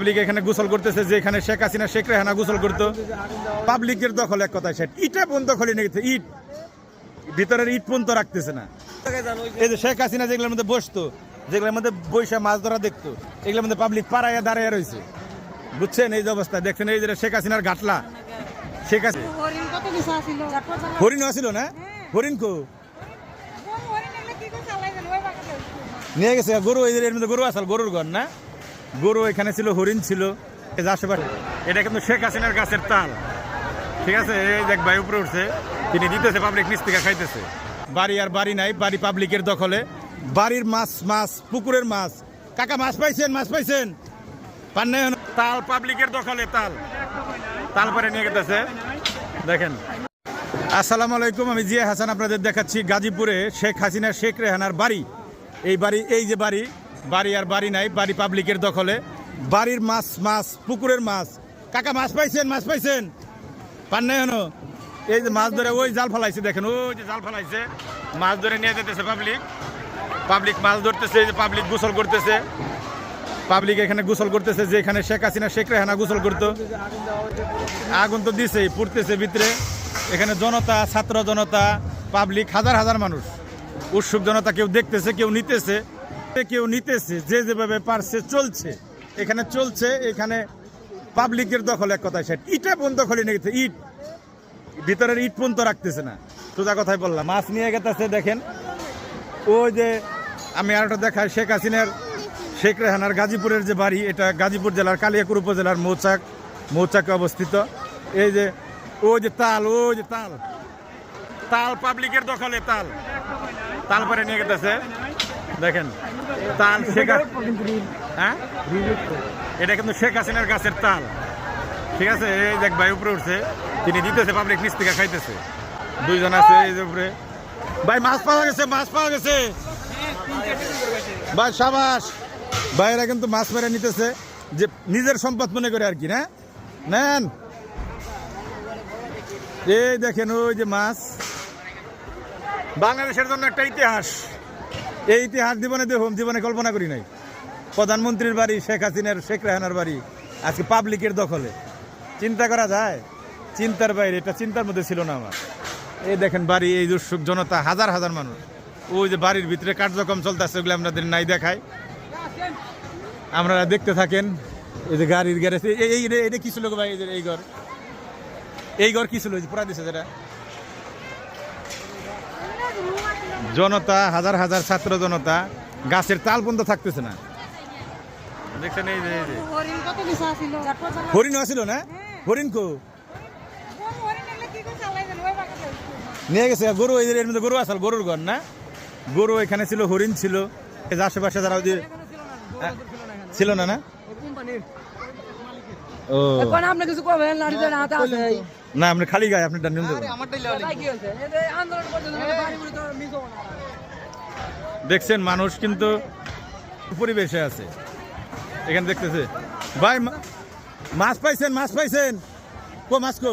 Public এখানে গোসল করতেছে, যে এখানে শেখ হাসিনা শেখ রেহানা গোসল করতো। পাবলিকের দখল এক কথায় সেট। ইটা বন্ধ খোলে নিয়েছে, ইট ভিতরের ইট পর্যন্ত রাখতেছে না। এই যে শেখ হাসিনা যেগুলোর মধ্যে বসতো, যেগুলোর মধ্যে বৈশা মাছ ধরা দেখতো, এগুলোর মধ্যে পাবলিক পাড়াইয়া দাঁড়াইয়া রয়েছে, বুঝছেন? এই যে অবস্থা দেখছেন, এই যে শেখ হাসিনার ঘাটলা। শেখ হাসিনা হরিণ আসিল না, হরিণ কো নিয়ে গেছে গরু। এর মধ্যে গরু আসল, গরুর ঘর না, গরু এখানে ছিল, হরিণ ছিল আশেপাশে। এটা কিন্তু শেখ হাসিনার গাছের তাল, ঠিক আছে? এই দেখ ভাই উপরে উঠছে, তিনি দিতেছে, পাবলিক নিচ থেকে খাইতেছে। বাড়ি আর বাড়ি নাই, বাড়ি পাবলিকের দখলে। বাড়ির মাছ, মাছ পুকুরের মাছ। কাকা মাছ পাইছেন? মাছ পাইছেন? পান নাই? তাল পাবলিকের দখলে, তাল তাল পরে নিয়ে গেতেছে, দেখেন। আসসালামু আলাইকুম, আমি জিয়া হাসান আপনাদের দেখাচ্ছি গাজীপুরে শেখ হাসিনা শেখ রেহানার বাড়ি। এই বাড়ি, এই যে বাড়ি, বাড়ি আর বাড়ি নাই, বাড়ি পাবলিকের দখলে। বাড়ির মাছ, মাছ পুকুরের মাছ। কাকা মাছ পাইছেন? মাছ পাইছেন? পান নাই? এই যে মাছ ধরে, ওই জাল ফেলাইছে, দেখেন ওই যে জাল ফেলাইছে, মাছ ধরে নিয়ে যেতেছে পাবলিক। পাবলিক মাছ ধরতেছে, এই যে পাবলিক গোসল করতেছে। পাবলিক এখানে গোসল করতেছে, যে এখানে শেখ হাসিনা শেখ রেহানা গোসল করতো। আগুন তো দিছেই, পুড়তেছে ভিতরে। এখানে জনতা, ছাত্র জনতা, পাবলিক, হাজার হাজার মানুষ, উৎসুক জনতা। কেউ দেখতেছে, কেউ নিতেছে, কেউ নিতেছে, যে যেভাবে পারছে চলছে। এখানে চলছে, এখানে পাবলিকের দখল এক কথায় সেট। ইটা বন্ধ খোলে নিয়েছে, ইট ভিতরের ইট পর্যন্ত রাখতেছে না। সোজা কথাই বললাম, মাছ নিয়ে গেতেছে। দেখেন ওই যে, আমি আরেকটা দেখাই, শেখ হাসিনার শেখ রেহানার গাজীপুরের যে বাড়ি, এটা গাজীপুর জেলার কালিয়াকুর উপজেলার মৌচাকে অবস্থিত। এই যে ওই যে তাল, ওই যে তাল, তাল পাবলিকের দখলে, তাল তাল পরে নিয়ে গেতেছে, দেখেন। তাল শেখ, হ্যাঁ এটা কিন্তু শেখ হাসিনার গাছের তাল, ঠিক আছে? এই দেখ ভাই উপরে উঠছে, তিনি দিতেছে, পাবলিক নিচ থেকে খাইতেছে। দুইজন আছে এই যে উপরে। ভাই মাছ পাওয়া গেছে, মাছ পাওয়া গেছে ভাই, সাবাস। ভাইরা কিন্তু মাছ মেরে নিতেছে, যে নিজের সম্পদ মনে করে আর কি, না নেন। এই দেখেন ওই যে মাছ। বাংলাদেশের জন্য একটা ইতিহাস। এই ইতিহাস জীবনে কল্পনা করি নাই। প্রধানমন্ত্রীর বাড়ি, শেখ হাসিনার শেখ রেহানার বাড়ি, আজকে পাবলিকের দখলে। চিন্তা করা যায়? চিন্তার বাইরে, এটা চিন্তার মধ্যে ছিল না আমার। এই দেখেন বাড়ি, এই উৎসুক জনতা, হাজার হাজার মানুষ। ওই যে বাড়ির ভিতরে কার্যক্রম চলতেছে, ওগুলো আপনাদের নাই দেখাই, আপনারা দেখতে থাকেন। এই যে গাড়ির গ্যারেজ, এটা কি ছিল ভাই? এই ঘর কি ছিল? পুরা দিছে যেটা। জনতা, হাজার হাজার ছাত্র জনতা, গাছের তাল পর্যন্ত থাকতেছে না, দেখছেন? এই যে হরিণ আসিল না, হরিণ কো নিয়ে গেছে গরু। এর মধ্যে গরু আসল, গরুর ঘর না, গরু এখানে ছিল, হরিণ ছিল। এই যে আশেপাশে যারা ছিল না, না ও না, আপনি খালি গায়ে, আপনি দেখছেন। মানুষ কিন্তু পরিবেশে আছে, এখানে দেখতেছে। ভাই মাছ পাইছেন? মাছ পাইছেন? কো মাছ কো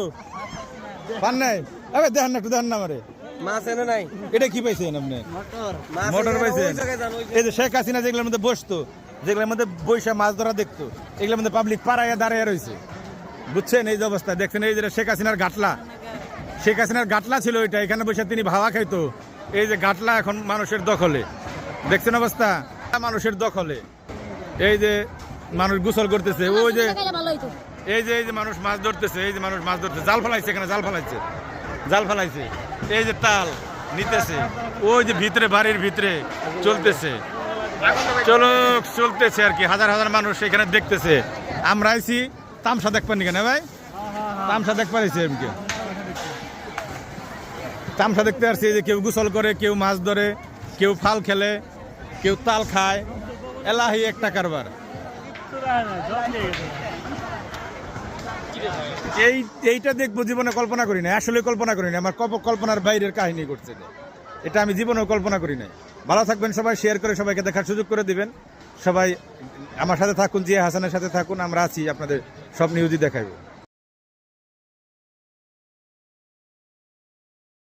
পান নাই? আরে দেখেন না, একটু দেখেন না আমারে। মাছ এনে নাই। এটা কি পাইছেন আপনি? মোটর পাইছেন? এই যে শেখ হাসিনা যেগুলোর মধ্যে বসতো, যেগুলোর মধ্যে বৈশা মাছ ধরা দেখতো, এগুলোর মধ্যে পাবলিক পাড়াইয়া দাঁড়াইয়া রয়েছে, বুঝছেন? এই যে অবস্থা দেখছেন, এই যে শেখ হাসিনার ঘাটলা। শেখ হাসিনার ঘাটলা ছিল এটা, এখানে বসে তিনি ভাবা খাইতো। এই যে ঘাটলা এখন মানুষের দখলে, দেখছেন অবস্থা, মানুষের দখলে। এই যে মানুষ গোসল করতেছে, ওই যে এই যে মানুষ মাছ ধরতেছে, এই যে মানুষ মাছ ধরতেছে, জাল ফেলাইছে, এখানে জাল ফেলাইছে, জাল ফেলাইছে। এই যে তাল নিতেছে, ওই যে ভিতরে, বাড়ির ভিতরে চলতেছে, চলতেছে আর কি। হাজার হাজার মানুষ এখানে দেখতেছে। আমরা আইছি তামসা দেখ পানি কেন ভাই? তামসা দেখ পারিছি এমকে, তামসা দেখতে আসছি। যে কেউ গোসল করে, কেউ মাছ ধরে, কেউ ফাল খেলে, কেউ তাল খায়। এলাহি একটা কারবার। এইটা দেখবো, জীবনে কল্পনা করি না, আসলে কল্পনা করি না। আমার কল্পনার বাইরের কাহিনী করছে এটা, আমি জীবনেও কল্পনা করি নাই। ভালো থাকবেন সবাই, শেয়ার করে সবাইকে দেখার সুযোগ করে দিবেন। সবাই আমার সাথে থাকুন, জিয়া হাসানের সাথে থাকুন, আমরা আছি, আপনাদের সব নিউজই দেখাবো।